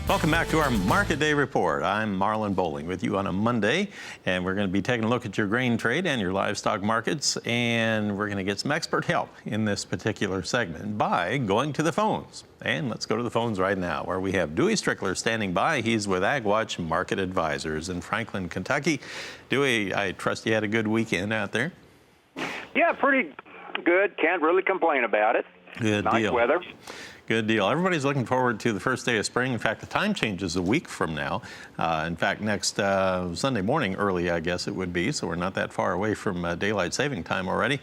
Welcome back to our Market Day Report. I'm Marlon Bowling with you on a Monday, and we're going to be taking a look at your grain trade and your livestock markets, and we're going to get some expert help in this particular segment by going to the phones. And let's go to the phones right now, where we have Dewey Strickler standing by. He's with AgWatch Market Advisors in Franklin, Kentucky. Dewey, I trust you had a good weekend out there. Yeah, pretty good. Can't really complain about it. Good nice deal. Weather. Good deal. Everybody's looking forward to the first day of spring. In fact, the time changes a week from now. In fact, next Sunday morning early, I guess it would be, so we're not that far away from daylight saving time already.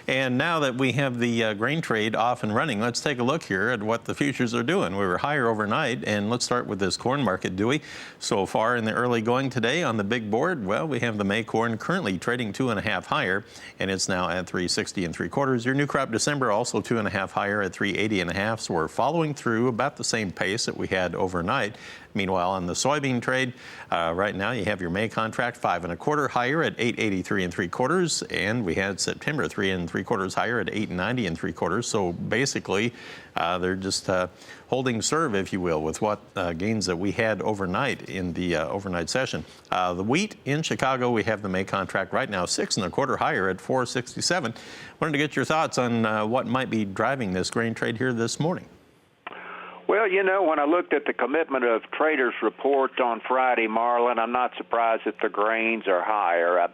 And now that we have the grain trade off and running, let's take a look here at what the futures are doing. We were higher overnight, and let's start with this corn market, Dewey. So far in the early going today on the big board, well, we have the May corn currently trading 2.5 higher, and it's now at 360 3/4. Your new crop December also 2.5 higher at 380 1/2. So we're following through about the same pace that we had overnight. Meanwhile, on the soybean trade, right now you have your May contract 5 1/4 higher at 883 3/4, and we had September 3 3/4 higher at 890 3/4. So basically, they're just holding serve, if you will, with what gains that we had overnight in the overnight session. The wheat in Chicago, we have the May contract right now 6 1/4 higher at 467. Wanted to get your thoughts on what might be driving this grain trade here this morning. Well, you know, when I looked at the Commitment of Traders report on Friday, Marlon, I'm not surprised that the grains are higher.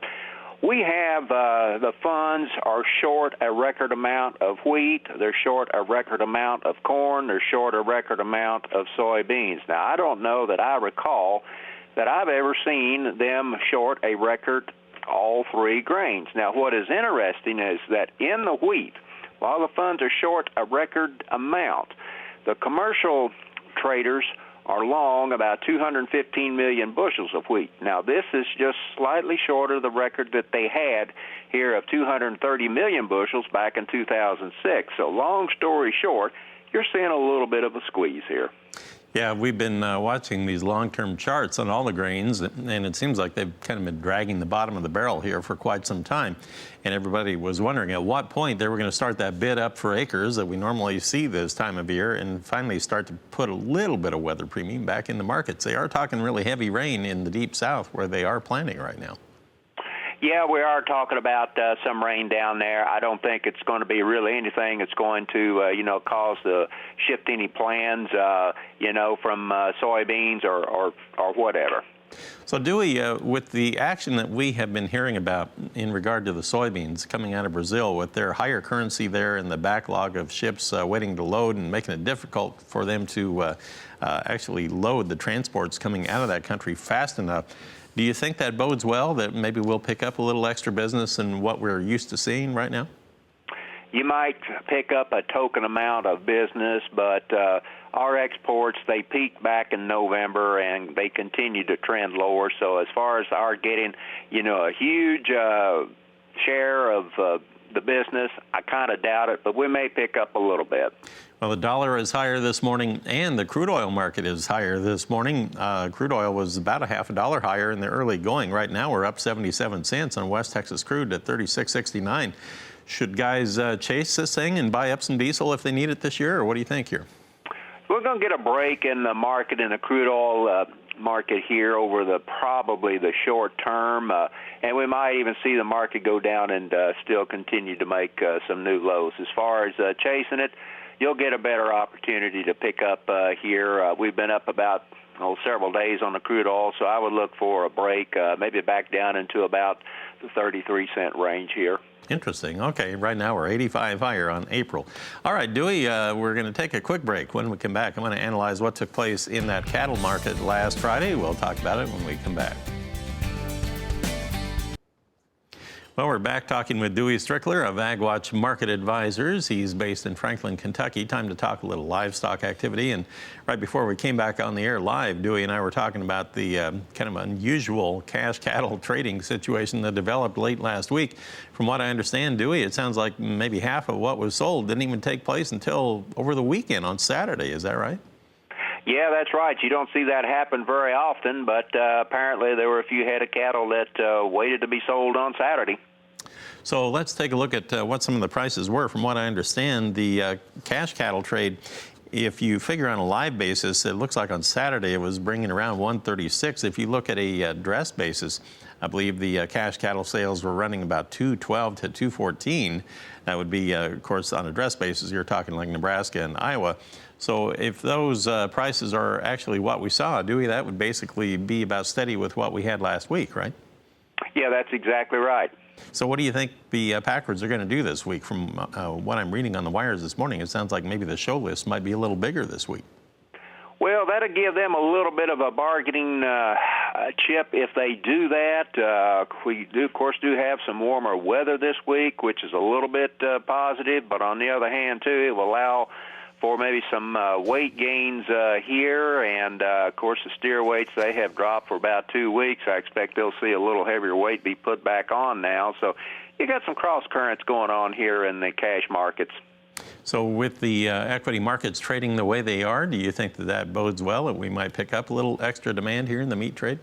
We have the funds are short a record amount of wheat. They're short a record amount of corn. They're short a record amount of soybeans. Now, I don't know that I recall that I've ever seen them short a record all three grains. Now, what is interesting is that in the wheat, while the funds are short a record amount, the commercial traders are long about 215 million bushels of wheat. Now, this is just slightly short of the record that they had here of 230 million bushels back in 2006. So long story short, you're seeing a little bit of a squeeze here. Yeah, we've been watching these long-term charts on all the grains, and it seems like they've kind of been dragging the bottom of the barrel here for quite some time. And everybody was wondering at what point they were going to start that bid up for acres that we normally see this time of year and finally start to put a little bit of weather premium back in the markets. They are talking really heavy rain in the deep south where they are planting right now. Yeah, we are talking about some rain down there. I don't think it's going to be really anything that's going to, cause the shift any plans, from soybeans or whatever. So, Dewey, with the action that we have been hearing about in regard to the soybeans coming out of Brazil, with their higher currency there and the backlog of ships waiting to load and making it difficult for them to actually load the transports coming out of that country fast enough, do you think that bodes well, that maybe we'll pick up a little extra business than what we're used to seeing right now? You might pick up a token amount of business, but our exports, they peaked back in November, and they continue to trend lower. So as far as our getting, a huge share of the business, I kind of doubt it, but we may pick up a little bit. Well, the dollar is higher this morning, and the crude oil market is higher this morning. Crude oil was about $0.50 higher in the early going. Right now, we're up 77 cents on West Texas crude at $36.69. Should guys chase this thing and buy up some diesel if they need it this year, or what do you think here? We're going to get a break in the market, in the crude oil market here over probably the short term, and we might even see the market go down and still continue to make some new lows. As far as chasing it, you'll get a better opportunity to pick up here. We've been up about several days on the crude oil, so I would look for a break, maybe back down into about the 33-cent range here. Interesting. Okay, right now we're 85 higher on April. All right, Dewey, we're going to take a quick break. When we come back, I'm going to analyze what took place in that cattle market last Friday. We'll talk about it when we come back. Well, we're back talking with Dewey Strickler of AgWatch Market Advisors. He's based in Franklin, Kentucky. Time to talk a little livestock activity. And right before we came back on the air live, Dewey and I were talking about the kind of unusual cash cattle trading situation that developed late last week. From what I understand, Dewey, it sounds like maybe half of what was sold didn't even take place until over the weekend on Saturday. Is that right? Yeah, that's right. You don't see that happen very often, but apparently there were a few head of cattle that waited to be sold on Saturday. So let's take a look at what some of the prices were. From what I understand, the cash cattle trade if you figure on a live basis, it looks like on Saturday it was bringing around 136. If you look at a dress basis, I believe the cash cattle sales were running about 212 to 214. That would be, of course, on a dress basis, you're talking like Nebraska and Iowa. So if those prices are actually what we saw, Dewey, that would basically be about steady with what we had last week, right? Yeah, that's exactly right. So what do you think the Packers are going to do this week? From what I'm reading on the wires this morning, it sounds like maybe the show list might be a little bigger this week. Well, that'll give them a little bit of a bargaining chip if they do that. We do, of course, have some warmer weather this week, which is a little bit positive. But on the other hand, too, it will allow for maybe some weight gains here. And, of course, the steer weights, they have dropped for about 2 weeks. I expect they'll see a little heavier weight be put back on now. So you got some cross currents going on here in the cash markets. So with the equity markets trading the way they are, do you think that that bodes well, that we might pick up a little extra demand here in the meat trade?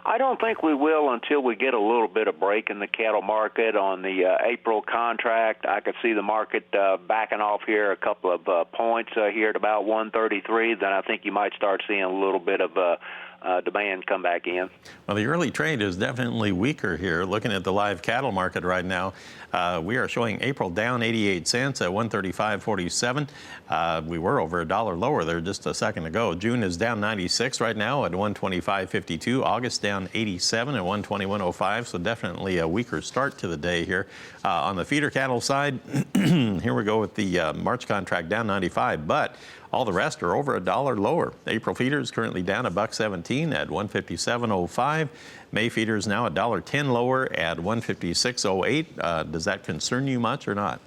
I don't think we will until we get a little bit of break in the cattle market on the April contract. I could see the market backing off here a couple of points here at about 133. Then I think you might start seeing a little bit of demand come back in. Well, the early trade is definitely weaker here. Looking at the live cattle market right now, we are showing April down 88 cents at 135.47. We were over $1 lower there just a second ago. June is down 96 right now at 125.52. August down 87 at 121.05. So definitely a weaker start to the day here. On the feeder cattle side, here we go with the March contract down 95, but all the rest are over $1 lower. April feeder is currently down $1.17 at 157.05. May feeder is now $1.10 lower at 156.08. Does that concern you much or not?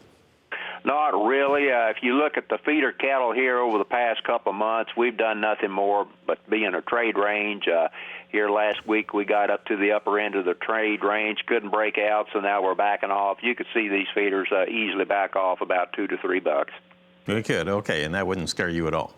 Not really. If you look at the feeder cattle here over the past couple of months, we've done nothing more but be in a trade range. Here last week we got up to the upper end of the trade range, couldn't break out, so now we're backing off. You could see these feeders easily back off about $2 to $3. We could, okay, and that wouldn't scare you at all?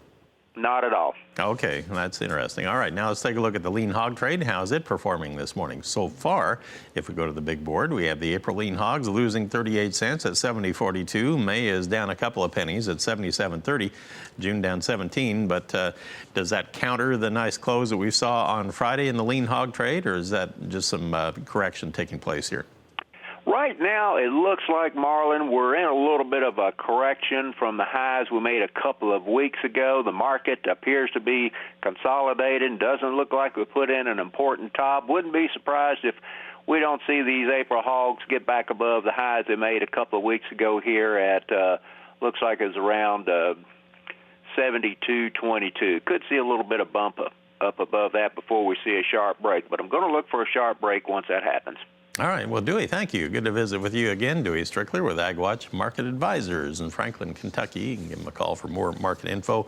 Not at all. Okay, that's interesting. All right, now let's take a look at the lean hog trade. How is it performing this morning? So far, if we go to the big board, we have the April lean hogs losing 38 cents at 70.42. May is down a couple of pennies at 77.30. June down 17, but does that counter the nice close that we saw on Friday in the lean hog trade, or is that just some correction taking place here? Right now, it looks like, Marlon, we're in a little bit of a correction from the highs we made a couple of weeks ago. The market appears to be consolidating. Doesn't look like we put in an important top. Wouldn't be surprised if we don't see these April hogs get back above the highs they made a couple of weeks ago here at, looks like it's around 72.22. Could see a little bit of bump up above that before we see a sharp break. But I'm going to look for a sharp break once that happens. All right. Well, Dewey, thank you. Good to visit with you again. Dewey Strickler with AgWatch Market Advisors in Franklin, Kentucky. You can give him a call for more market info.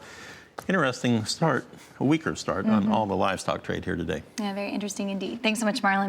Interesting start, a weaker start on all the livestock trade here today. Yeah, very interesting indeed. Thanks so much, Marlon.